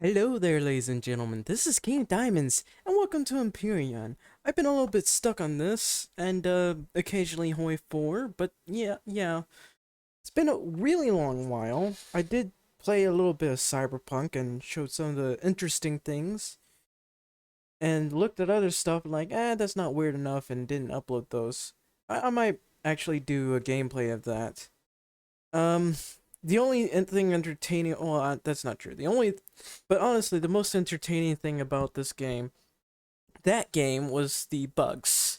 Hello there, ladies and gentlemen. This is King Diamonds, and welcome to Empyrion. I've been a little bit stuck on this, and occasionally Hoi 4, but yeah. It's been a really long while. I did play a little bit of Cyberpunk and showed some of the interesting things, and looked at other stuff like, that's not weird enough, and didn't upload those. I might actually do a gameplay of that. Um, the only thing entertaining, well, that's not true. But honestly, the most entertaining thing about this game, that game, was the bugs.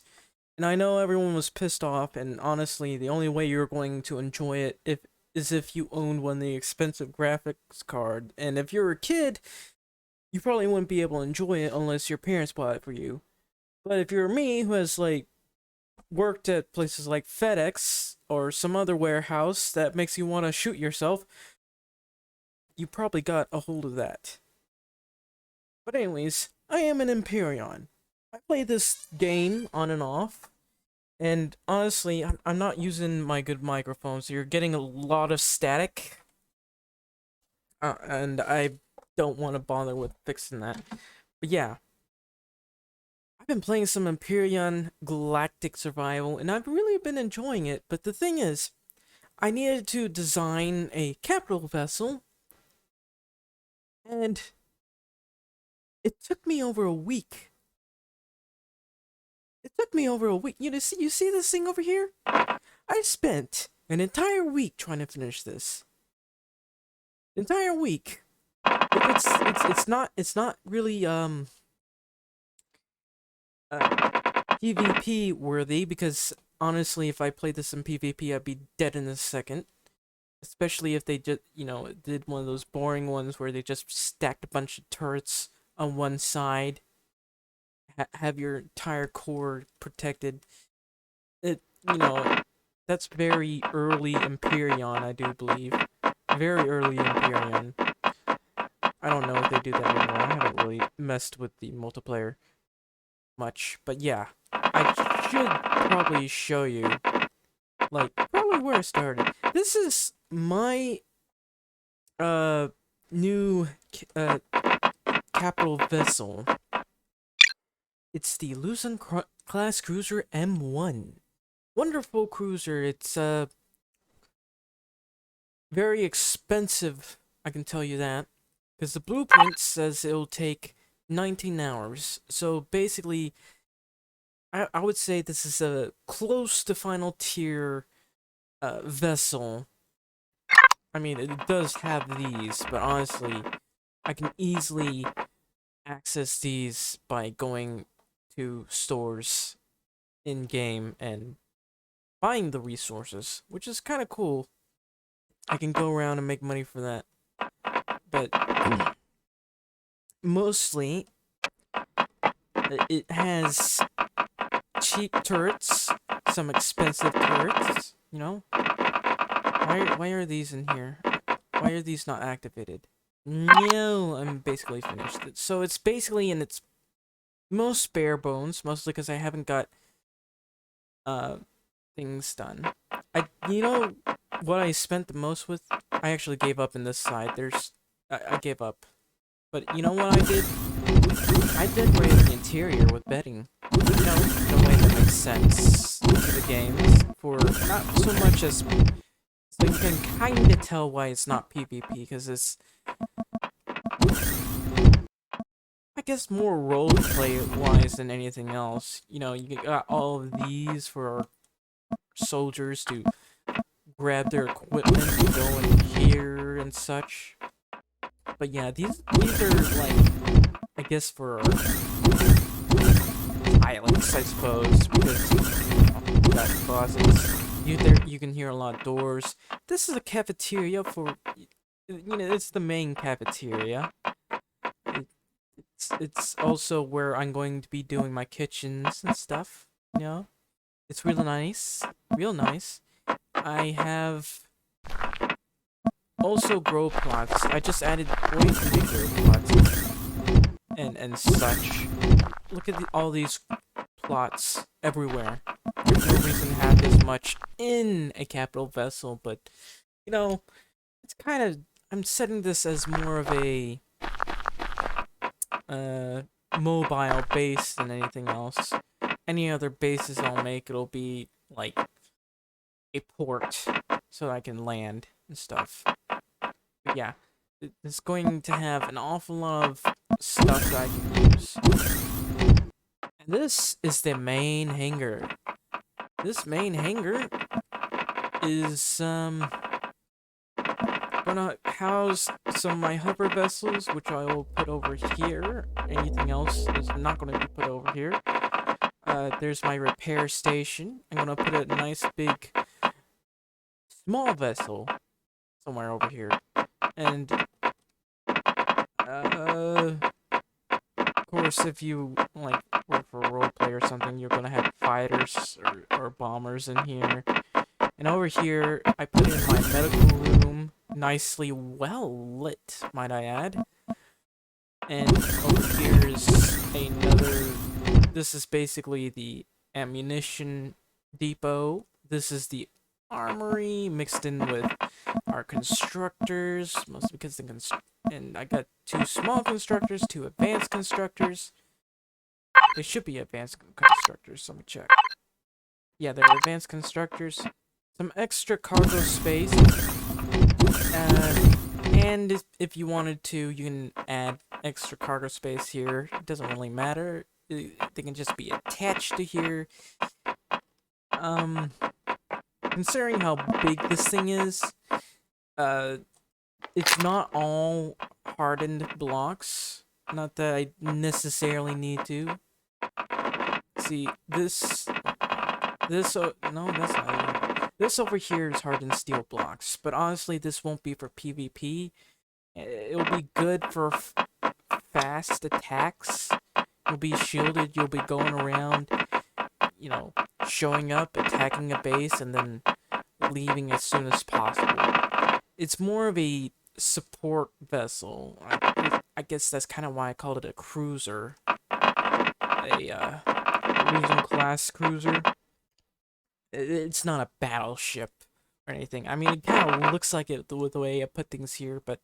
And I know everyone was pissed off, and honestly, the only way you're going to enjoy it is if you owned one of the expensive graphics card. And if you're a kid, you probably wouldn't be able to enjoy it unless your parents bought it for you. But if you're me, who has worked at places like FedEx or some other warehouse that makes you want to shoot yourself, you probably got a hold of that. But anyways, I am an Empyrion. I play this game on and off, and honestly, I'm not using my good microphone, so you're getting a lot of static, and I don't want to bother with fixing that. But yeah, I've been playing some Empyrion Galactic Survival, and I've really been enjoying it, but the thing is, I needed to design a capital vessel, and it took me over a week. You see this thing over here? I spent an entire week trying to finish this. Entire week. It's not really PvP worthy, because honestly, if I played this in PvP, I'd be dead in a second. Especially if they just, did one of those boring ones where they just stacked a bunch of turrets on one side, have your entire core protected. That's very early Empyrion, I do believe. Very early Empyrion. I don't know if they do that anymore. I haven't really messed with the multiplayer much, but yeah. I should probably show you, probably where I started. This is my, new, capital vessel. It's the Luzon class cruiser M1. Wonderful cruiser. It's very expensive, I can tell you that, because the blueprint says it'll take 19 hours. So basically, I would say this is a close to final tier vessel. I mean, it does have these, but honestly, I can easily access these by going to stores in game and buying the resources, which is kind of cool. I can go around and make money for that. But mostly, it has cheap turrets, some expensive turrets, Why are these in here? Why are these not activated? No, I'm basically finished. So it's basically in its most bare bones, mostly because I haven't got things done. What I spent the most with? I actually gave up in this side. I gave up. But you know what I did? I decorated the interior with bedding. In a way that makes sense to the games. For not so much as, so you can kind of tell why it's not PvP, because it's, I guess, more roleplay-wise than anything else. You got all of these for our soldiers to grab their equipment and go in here and such. But yeah, these are, I guess, for our pilots, I suppose, because you got closets. You can hear a lot of doors. This is a cafeteria for, it's the main cafeteria. It's also where I'm going to be doing my kitchens and stuff, It's real nice. Real nice. I have also grow plots. I just added way too many grow plots and such. Look at all these plots everywhere. There's no reason to have this much in a capital vessel, but it's kind of, I'm setting this as more of a mobile base than anything else. Any other bases I'll make, it'll be like a port so I can land and stuff. But yeah, it's going to have an awful lot of stuff that I can use. And this is the main hangar. This main hangar is gonna house some of my hover vessels, which I will put over here. Anything else is not gonna be put over here. There's my repair station. I'm gonna put a nice big small vessel somewhere over here. And of course, if you like work for a roleplay or something, you're gonna have fighters or bombers in here. And over here, I put in my medical room, nicely well lit, might I add. And over here is another. This is basically the ammunition depot. This is the armory mixed in with our constructors, mostly because and I got 2 small constructors, 2 advanced constructors. They should be advanced constructors. Let me check. Yeah, they're advanced constructors. Some extra cargo space. And if you wanted to, you can add extra cargo space here. It doesn't really matter. They can just be attached to here. Considering how big this thing is, it's not all hardened blocks. Not that I necessarily need to. See, no, that's not even. This over here is hardened steel blocks, but honestly, this won't be for PvP. It'll be good for fast attacks. You'll be shielded, you'll be going around, you know, showing up, attacking a base, and then leaving as soon as possible. It's more of a support vessel. I guess that's kind of why I called it a cruiser. A Luzon class cruiser. It's not a battleship or anything. I mean, it kind of looks like it with the way I put things here, but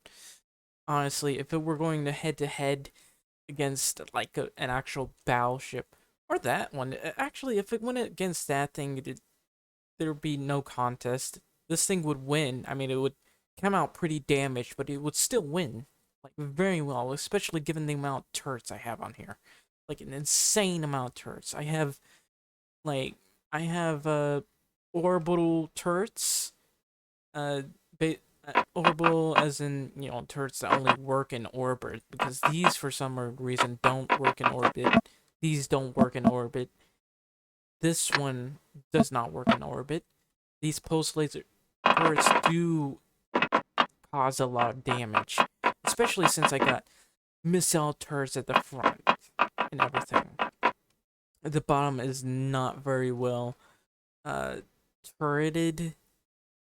honestly, if it were going to head against like an actual battleship or that one, actually, if it went against that thing, there would be no contest. This thing would win. I mean, it would come out pretty damaged, but it would still win, like, very well, especially given the amount of turrets I have on here. Like, an insane amount of turrets. I have orbital turrets, orbital as in, you know, turrets that only work in orbit, because these for some reason don't work in orbit. These don't work in orbit. This one does not work in orbit. These pulse laser turrets do cause a lot of damage, especially since I got missile turrets at the front and everything. The bottom is not very well turreted,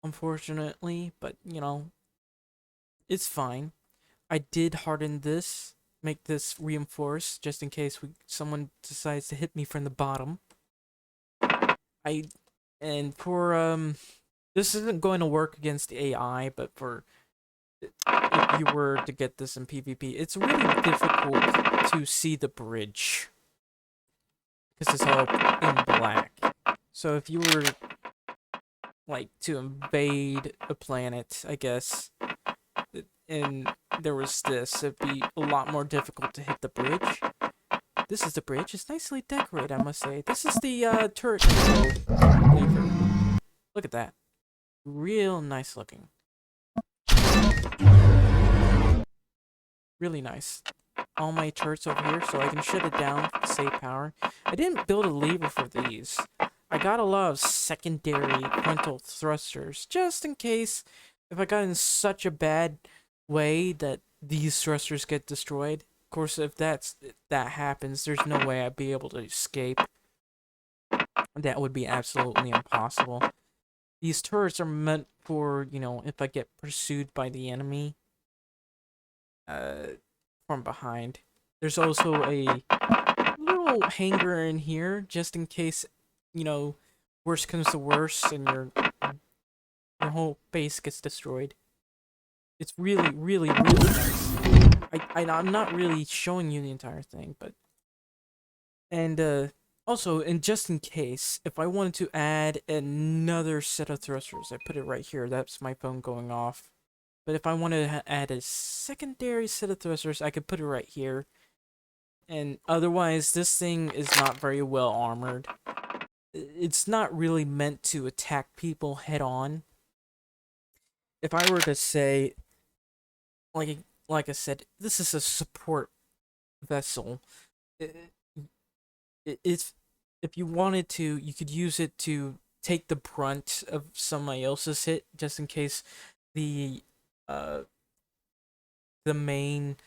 unfortunately, but you know, it's fine. I did harden this, make this reinforced, just in case someone decides to hit me from the bottom. This isn't going to work against the AI, but if you were to get this in PvP, it's really difficult to see the bridge because it's all in black. So if you were like to invade a planet, I guess, and there was this, it'd be a lot more difficult to hit the bridge. This is the bridge. It's nicely decorated, I must say. This is the turret control lever. Look at that. Real nice looking. Really nice. All my turrets over here, so I can shut it down to save power. I didn't build a lever for these. I got a lot of secondary frontal thrusters, just in case if I got in such a bad way that these thrusters get destroyed. Of course, if that happens, there's no way I'd be able to escape. That would be absolutely impossible. These turrets are meant for, you know, if I get pursued by the enemy from behind. There's also a little hangar in here, just in case, you know, worst comes to worst and your whole base gets destroyed. It's really, really, really nice. I'm not really showing you the entire thing, but and also, and just in case, if I wanted to add another set of thrusters, I put it right here. That's my phone going off. But if I wanted to add a secondary set of thrusters, I could put it right here. And otherwise, this thing is not very well armored. It's not really meant to attack people head on. If I were to say, like like I said, this is a support vessel. If you wanted to, you could use it to take the brunt of somebody else's hit, just in case the uh the main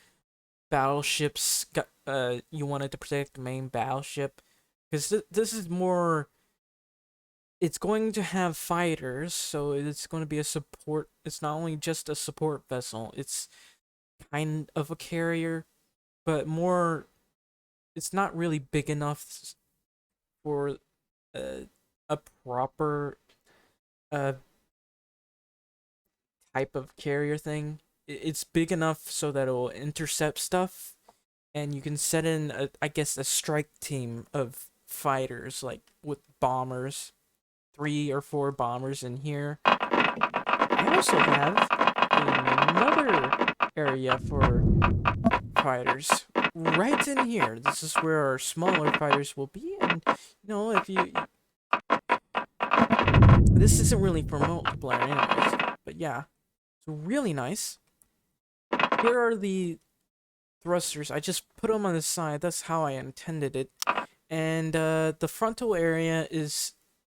battleships got you wanted to protect the main battleship, because this is more. It's going to have fighters, so it's going to be a support. It's not only just a support vessel. It's kind of a carrier, but more. It's not really big enough for a proper uh type of carrier thing. It's big enough so that it will intercept stuff, and you can set in I guess a strike team of fighters, like with bombers, 3 or 4 bombers in here. I also have another area for fighters right in here. This is where our smaller fighters will be, and if you this isn't really for multiplayer anyways, but yeah, it's really nice. Here are the thrusters. I just put them on the side. That's how I intended it. And the frontal area is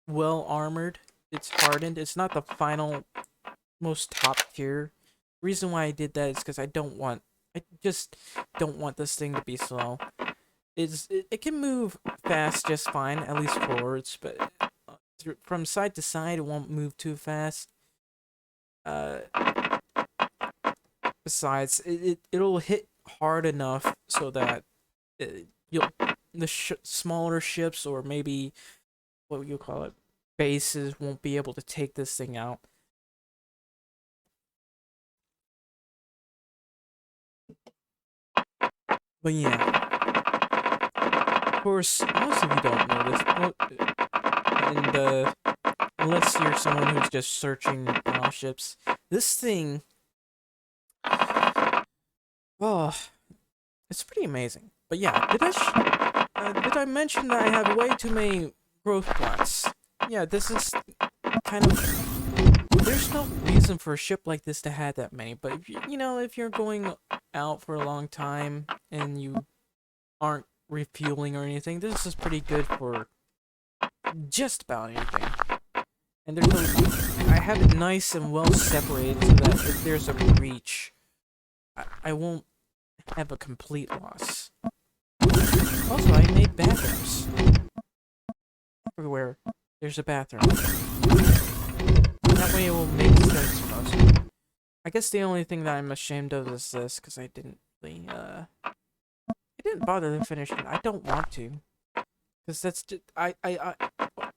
well armored. It's hardened. It's not the final most top tier. Reason why I did that is because I just don't want this thing to be slow. It can move fast just fine, at least forwards, but from side to side it won't move too fast. Besides, it'll hit hard enough so that smaller ships, or maybe what you call it, bases, won't be able to take this thing out. But yeah, of course, most of you don't know this, and unless you're someone who's just searching battleships, this thing, oh, it's pretty amazing. But yeah, did I mention that I have way too many growth plots? Yeah, this is kind of. There's no reason for a ship like this to have that many, but if you're going out for a long time and you aren't refueling or anything, this is pretty good for just about anything. And I have it nice and well separated so that if there's a breach, I won't have a complete loss. Also, I made bathrooms everywhere there's a bathroom. That way it will make sense for us. I guess the only thing that I'm ashamed of is this, because I didn't really, I didn't bother to finish it. I don't want to. Because that's just,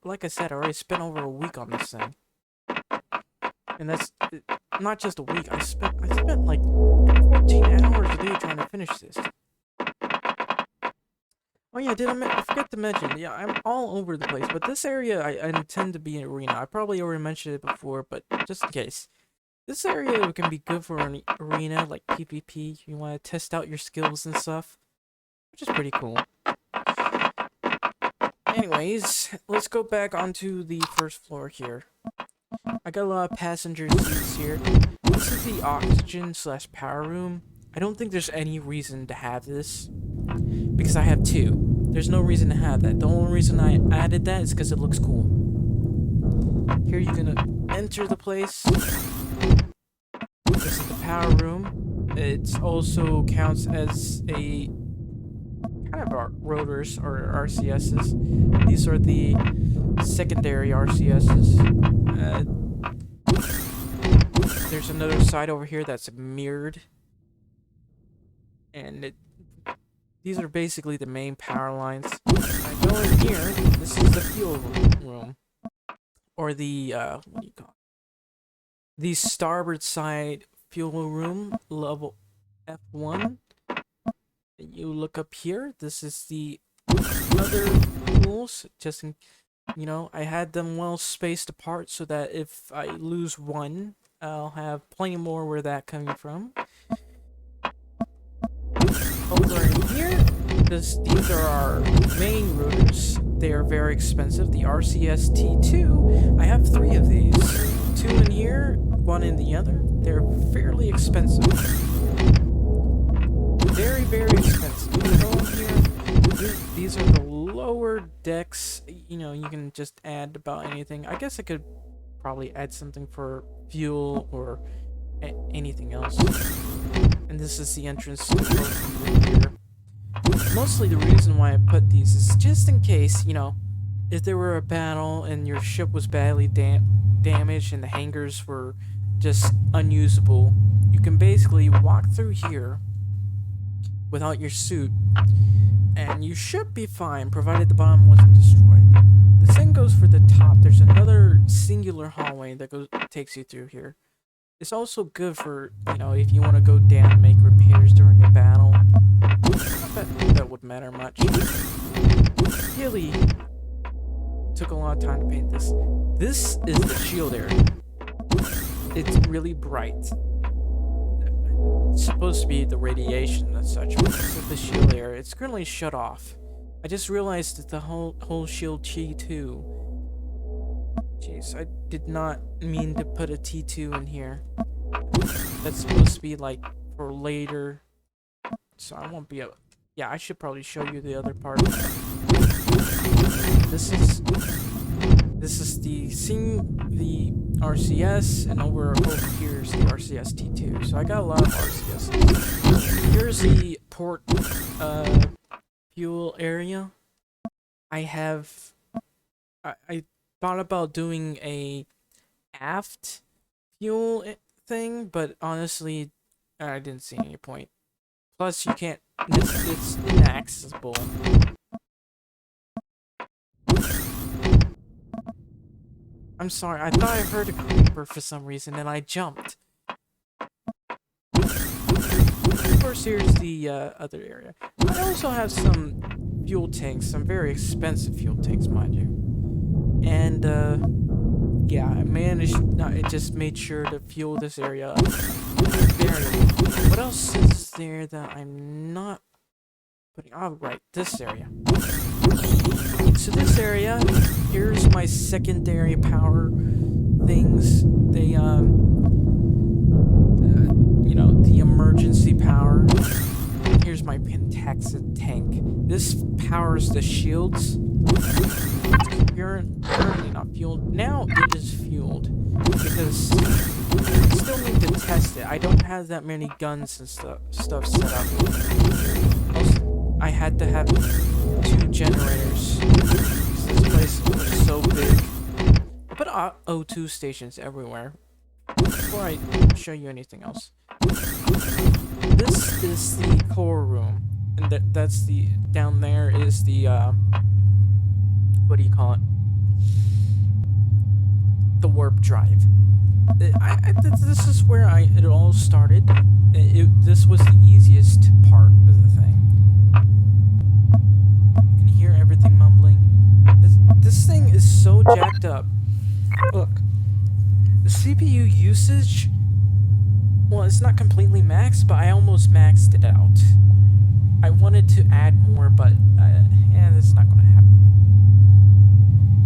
like I said, I already spent over a week on this thing. And that's not just a week. I spent like 14 hours a day trying to finish this. Oh yeah, I forget to mention, yeah, I'm all over the place, but this area I intend to be an arena. I probably already mentioned it before, but just in case. This area can be good for an arena, like PvP. You want to test out your skills and stuff, which is pretty cool. Anyways, let's go back onto the first floor here. I got a lot of passenger seats here. This is the oxygen / power room. I don't think there's any reason to have this, because I have 2. There's no reason to have that. The only reason I added that is because it looks cool. Here you're gonna enter the place. This is the power room. It also counts as a kind of our rotors or RCSs. These are the secondary RCSs. There's another side over here that's mirrored, and these are basically the main power lines. I go in here. This is the fuel room, or the what do you call it? The starboard side fuel room, level F1. you look up here. This is the other tools. Just in, I had them well spaced apart so that if I lose one, I'll have plenty more where that coming from. Over in here, these are our main routers. They are very expensive. The RCS-T2, I have 3 of these. 2 in here, 1 in the other. They're fairly expensive. Very, very expensive. These are the lower decks. You can just add about anything. I guess I could probably add something for fuel or anything else. And this is the entrance to the room here. Mostly the reason why I put these is just in case, if there were a battle and your ship was badly damaged and the hangars were just unusable, you can basically walk through here without your suit, and you should be fine, provided the bottom wasn't destroyed. The same goes for the top. There's another singular hallway that takes you through here. It's also good for, if you want to go down and make repairs during a battle. That would matter much. Really took a lot of time to paint this. This is the shield area. It's really bright. It's supposed to be the radiation and such, but this is the shield area. It's currently shut off. I just realized that the whole shield T2. Jeez, I did not mean to put a T2 in here. That's supposed to be like for later, so I won't be able. Yeah, I should probably show you the other part. This is the RCS, and over here is the RCS T2. So I got a lot of RCS. Here's the port fuel area. I thought about doing a aft fuel thing, but honestly, I didn't see any point. Plus, you can't. It's inaccessible. I'm sorry. I thought I heard a creeper for some reason, and I jumped. Of course, here's the other area. I also have some fuel tanks, some very expensive fuel tanks, mind you. And yeah, I managed. I just made sure to fuel this area up. What else is there that I'm not putting? Oh, right, this area. So this area, here's my secondary power things. They the emergency power. Here's my Pentaxid tank. This powers the shields. Currently not fueled. Now it is fueled because I still need to test it. I don't have that many guns and stuff set up. Also, I had to have 2 generators because this place was so big. I put O2 stations everywhere. Before I show you anything else, this is the core room, and that's the down there is the what do you call it? The warp drive. This is where it all started. This was the easiest part of the thing. You can hear everything mumbling. This thing is so jacked up. Look, the CPU usage. Well, it's not completely maxed, but I almost maxed it out. I wanted to add more, but yeah, that's not going to happen.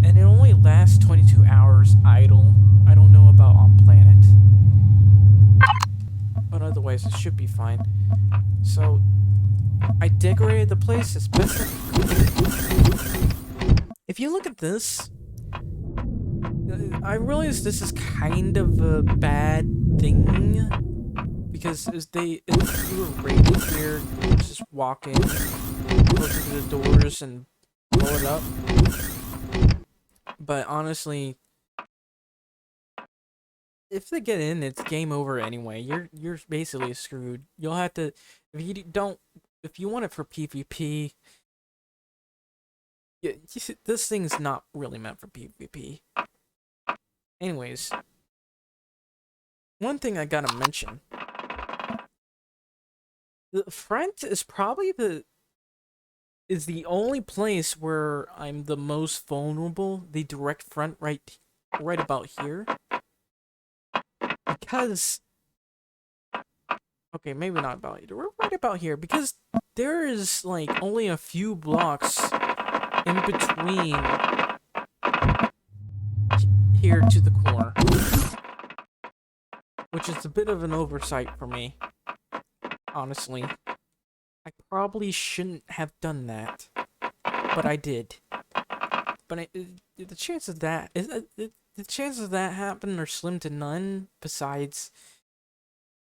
And it only lasts 22 hours idle. I don't know about on planet, but otherwise it should be fine. So I decorated the place as best as I could. If you look at this, I realize this is kind of a bad thing because you were raiding here, you just walk in, go through the doors, and blow it up. But honestly, if they get in, it's game over anyway. You're basically screwed. You'll have to if you want it for PvP. This thing's not really meant for PvP. Anyways, one thing I gotta mention The front is probably the only place where I'm the most vulnerable. The direct front, right about here, because okay, maybe not about here. We're right about here because there is like only a few blocks in between here to the corner, which is a bit of an oversight for me, honestly. I probably shouldn't have done that, but I did. But the chances of that the chances of that happening are slim to none. Besides,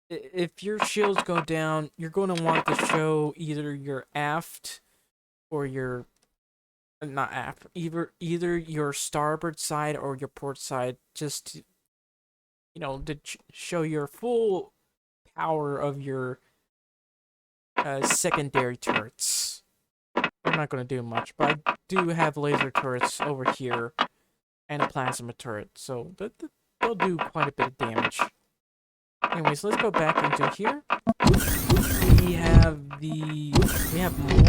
if your shields go down, you're going to want to show either your aft or your not aft, either your starboard side or your port side, just to, to show your full power of your secondary turrets. They're not going to do much, but I do have laser turrets over here and a plasma turret, so they'll do quite a bit of damage. Anyways, let's go back into here. We have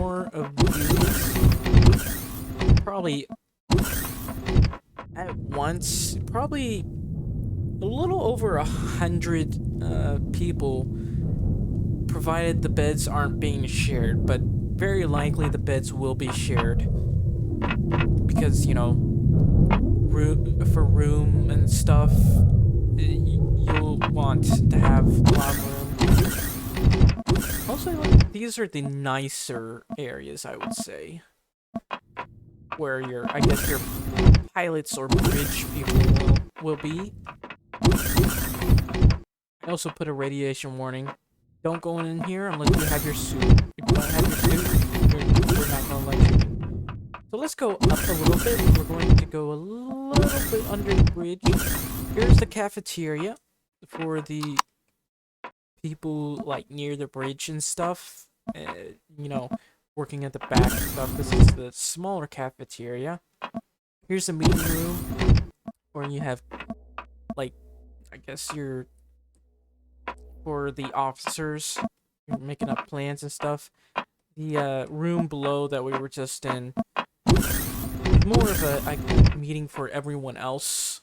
more of these. Probably at once, probably a little over 100 people, provided the beds aren't being shared, but very likely the beds will be shared because for room and stuff, you'll want to have a lot of room. Also, these are the nicer areas, I would say, where I guess your pilots or bridge people will be. I also put a radiation warning. Don't go in here unless you have your suit. If you don't have your suit, we're not going to let you. So let's go up a little bit. We're going to go a little bit under the bridge. Here's the cafeteria for the people like near the bridge and stuff. Working at the back and stuff. This is the smaller cafeteria. Here's the meeting room where you have, like, I guess for the officers, you're making up plans and stuff. The room below that we were just in, more of a meeting for everyone else.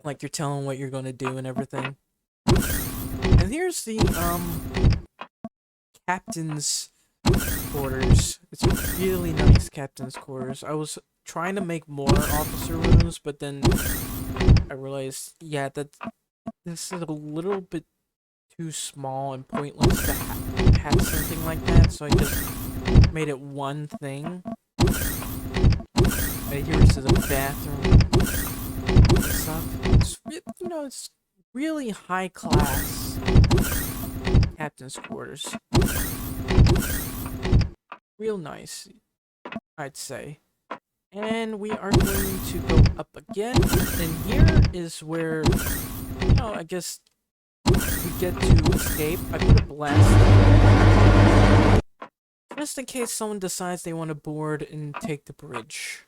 Like, you're telling what you're gonna do and everything. And here's the captain's quarters. It's a really nice captain's quarters. I was trying to make more officer rooms, but then I realized, yeah, that this is a little bit too small and pointless to have something like that, so I just made it one thing. Here's the bathroom and stuff. It's really high class captain's quarters. Real nice, I'd say. And we are going to go up again, and here is where, I guess we get to escape. I put a blast just in case someone decides they want to board and take the bridge.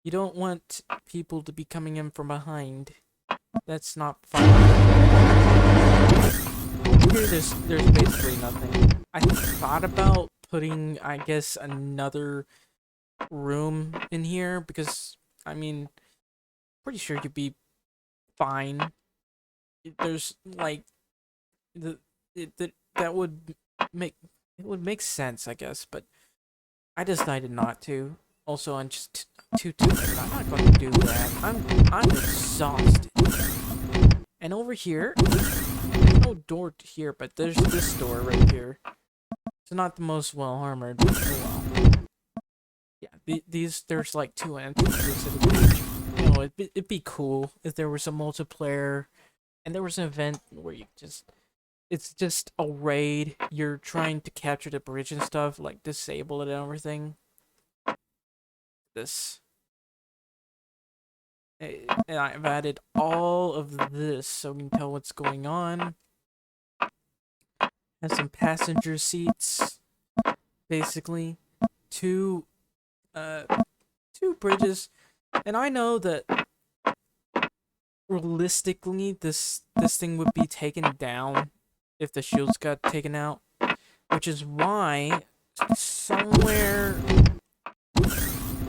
You don't want people to be coming in from behind. That's not fun. Here, there's basically nothing. I thought about putting, I guess, another room in here because, pretty sure you'd be fine. There's like that would make sense, I guess, but I decided not to. Also, I'm just too tired. I'm not going to do that. I'm exhausted. And over here, there's no door here, but there's this door right here. It's not the most well armored, but oh well. Yeah, there's like 2 entrances to the bridge. It'd be cool if there was a multiplayer, and there was an event where it's just a raid. You're trying to capture the bridge and stuff, like disable it and everything. This. And I've added all of this so we can tell what's going on. Have some passenger seats, basically. Two bridges. And I know that realistically, this thing would be taken down if the shields got taken out, which is why somewhere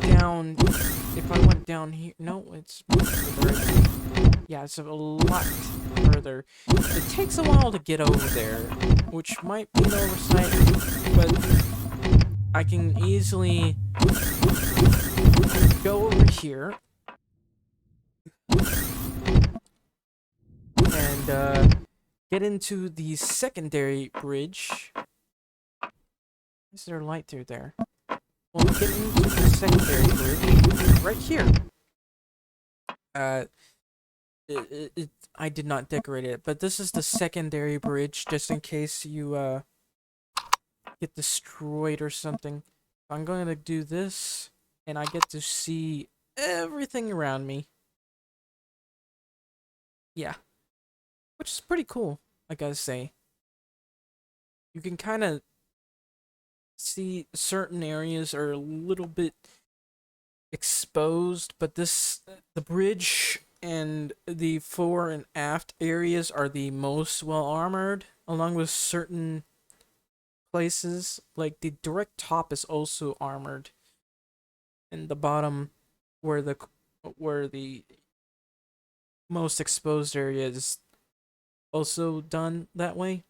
down, if I went down here, no, it's further. Yeah, it's a lot further. It takes a while to get over there, which might be an oversight, but I can easily go over here and get into the secondary bridge. Is there a light through there? Well, get into the secondary bridge right here. Uh, I did not decorate it, but this is the secondary bridge, just in case you get destroyed or something. I'm going to do this, and I get to see everything around me. Yeah, which is pretty cool, I gotta say. You can kind of see certain areas are a little bit exposed, but the bridge and the fore and aft areas are the most well armored, along with certain places. Like the direct top is also armored, and the bottom, where the most exposed area is also done that way.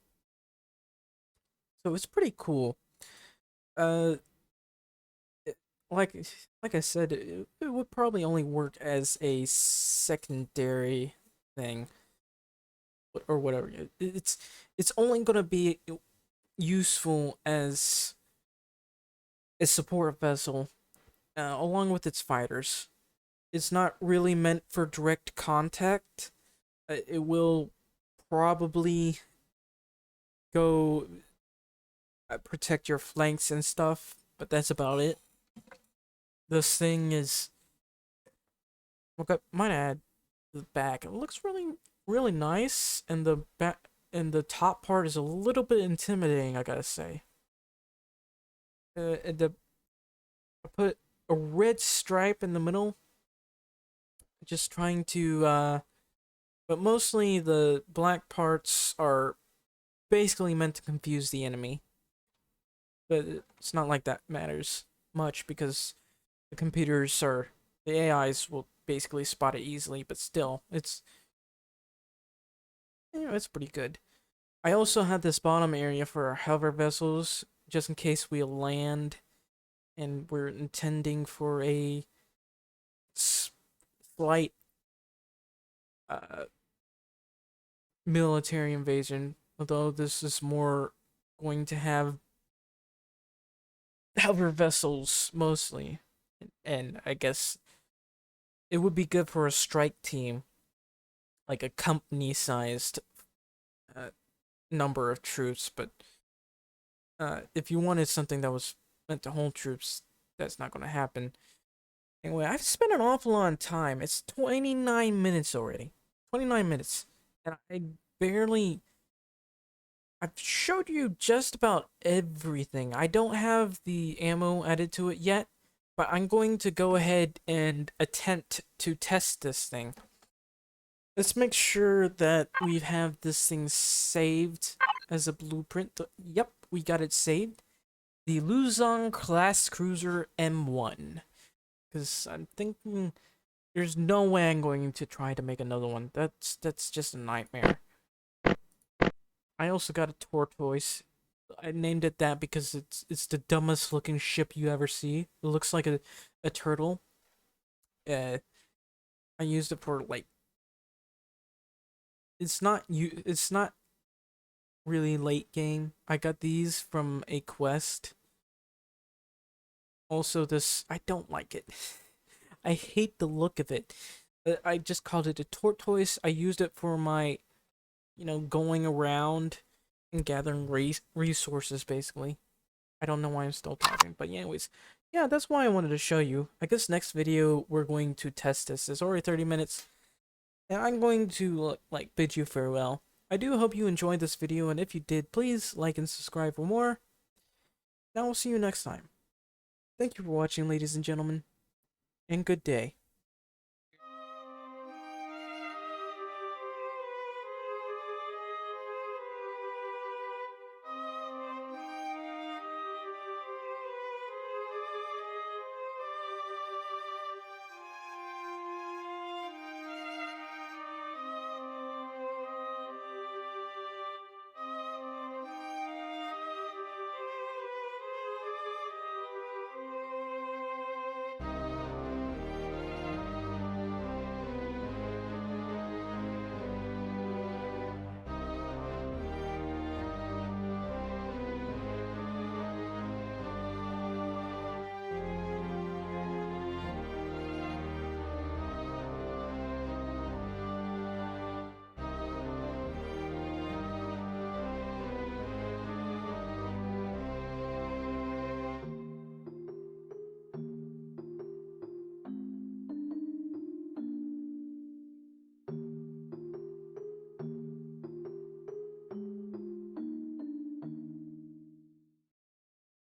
So it's pretty cool. Uh, like like I said, it would probably only work as a secondary thing or whatever. It's only gonna be useful as a support vessel along with its fighters. It's not really meant for direct contact. It will probably go protect your flanks and stuff, but that's about it. This thing is, look, I might add the back. It looks really nice, and the back and the top part is a little bit intimidating, I gotta say. I put a red stripe in the middle, just trying to but mostly the black parts are basically meant to confuse the enemy. But it's not like that matters much because the AIs will basically spot it easily, but still, it's pretty good. I also had this bottom area for our hover vessels, just in case we land and we're intending for a slight uh, military invasion, although this is more going to have hover vessels mostly. And I guess it would be good for a strike team, like a company sized uh, number of troops, but if you wanted something that was meant to hold troops, that's not going to happen. Anyway, I've spent an awful lot of time. It's 29 minutes already. 29 minutes. And I've showed you just about everything. I don't have the ammo added to it yet, but I'm going to go ahead and attempt to test this thing. Let's make sure that we have this thing saved as a blueprint. Yep, we got it saved. The Luzon class cruiser M1. Because I'm thinking there's no way I'm going to try to make another one. That's just a nightmare. I also got a tortoise. I named it that because it's the dumbest looking ship you ever see. It looks like a turtle. I used it for like it's not really late game. I got these from a quest. Also, this I don't like it. I hate the look of it. I just called it a tortoise. I used it for my, going around and gathering resources, basically. I don't know why I'm still talking, but anyways, yeah, that's why I wanted to show you. I guess next video we're going to test this. It's already 30 minutes, and I'm going to like bid you farewell. I do hope you enjoyed this video, and if you did, please like and subscribe for more. And I will see you next time. Thank you for watching, ladies and gentlemen, and good day.